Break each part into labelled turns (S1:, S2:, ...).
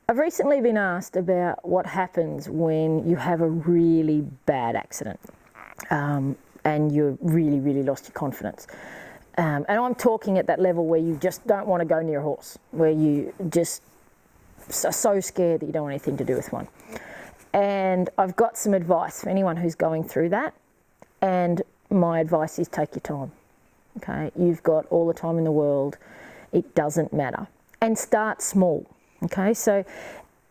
S1: I've recently been asked about what happens when you have a really bad accident and you've really, really lost your confidence. And I'm talking at that level where you just don't want to go near a horse, where you just are so scared that you don't want anything to do with one. And I've got some advice for anyone who's going through that. And my advice is take your time. Okay, you've got all the time in the world. It doesn't matter. And start small. Okay, so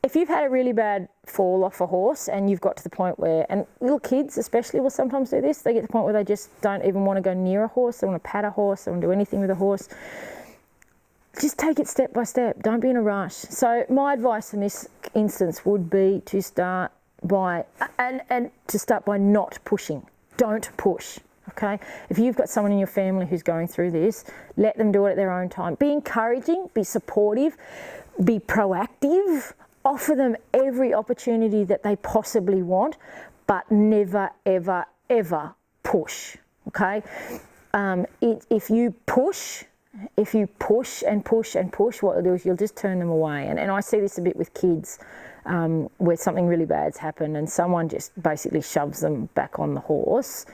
S1: if you've had a really bad fall off a horse and you've got to the point where, and little kids especially will sometimes do this, they get to the point where they just don't even want to go near a horse, they want to pat a horse, they want to do anything with a horse. Just take it step by step, don't be in a rush. So my advice in this instance would be to start by, and to start by not pushing. Don't push. Okay, if you've got someone in your family who's going through this, let them do it at their own time. Be encouraging, be supportive, be proactive, offer them every opportunity that they possibly want, but never, ever, ever push. Okay, if you push and push and push, what you'll do is you'll just turn them away. And I see this a bit with kids, where something really bad's happened and someone just basically shoves them back on the horse.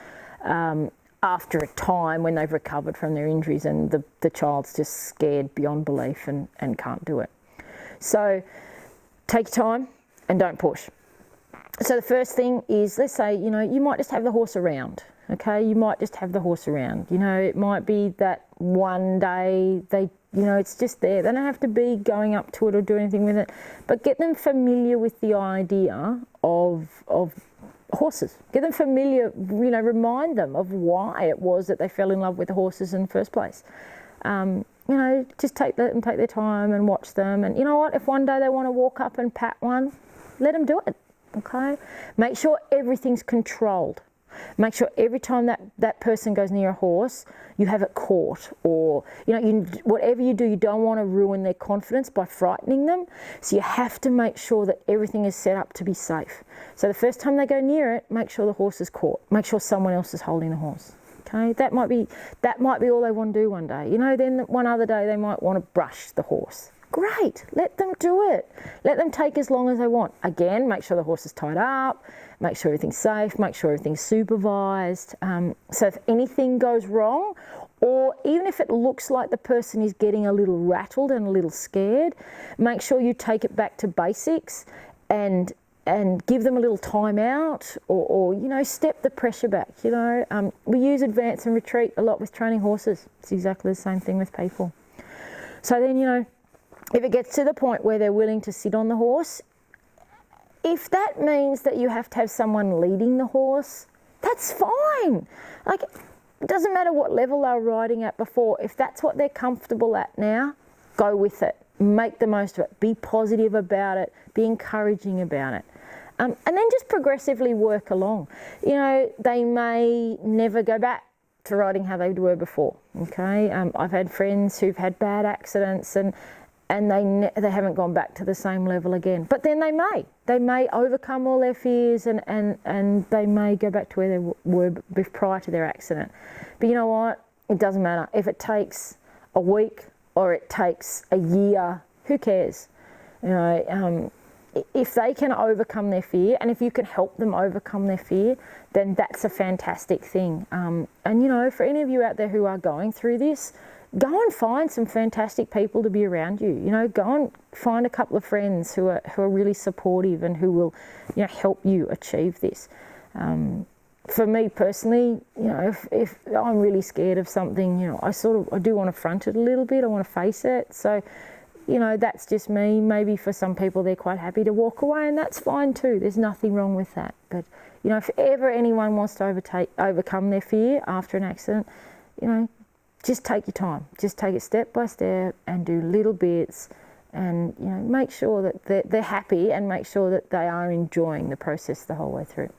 S1: After a time when they've recovered from their injuries and the child's just scared beyond belief and can't do it. So take your time and don't push. So the first thing is, let's say, you might just have the horse around, okay? You might just have the horse around. It might be that one day it's just there. They don't have to be going up to it or do anything with it, but get them familiar with the idea of horses. Get them familiar, remind them of why it was that they fell in love with the horses in the first place. Just take them, take their time and watch them. And you know what, if one day they want to walk up and pat one, let them do it, okay? Make sure everything's controlled. Make sure every time that person goes near a horse, you have it caught, or whatever you do, you don't want to ruin their confidence by frightening them. So you have to make sure that everything is set up to be safe. So the first time they go near it, make sure the horse is caught. Make sure someone else is holding the horse. Okay, that might be all they want to do one day. Then one other day they might want to brush the horse. Great, let them do it. Let them take as long as they want. Again, make sure the horse is tied up, make sure everything's safe, make sure everything's supervised. So if anything goes wrong, or even if it looks like the person is getting a little rattled and a little scared, make sure you take it back to basics and give them a little time out, or step the pressure back. We use advance and retreat a lot with training horses. It's exactly the same thing with people. So then, if it gets to the point where they're willing to sit on the horse, if that means that you have to have someone leading the horse, that's fine. It doesn't matter what level they were riding at before. If that's what they're comfortable at now, go with it. Make the most of it. Be positive about it. Be encouraging about it. And then just progressively work along. They may never go back to riding how they were before. Okay, I've had friends who've had bad accidents and they haven't gone back to the same level again. But then they may overcome all their fears and they may go back to where they were prior to their accident. But you know what? It doesn't matter. If it takes a week or it takes a year, who cares? If they can overcome their fear, and if you can help them overcome their fear, then that's a fantastic thing. And for any of you out there who are going through this, go and find some fantastic people to be around you. Go and find a couple of friends who are really supportive and who will, help you achieve this. For me personally, if I'm really scared of something, I do want to front it a little bit. I want to face it. So, that's just me. Maybe for some people, they're quite happy to walk away, and that's fine too. There's nothing wrong with that. But, if ever anyone wants to overcome their fear after an accident, just take your time. Just take it step by step and do little bits, and make sure that they're happy and make sure that they are enjoying the process the whole way through.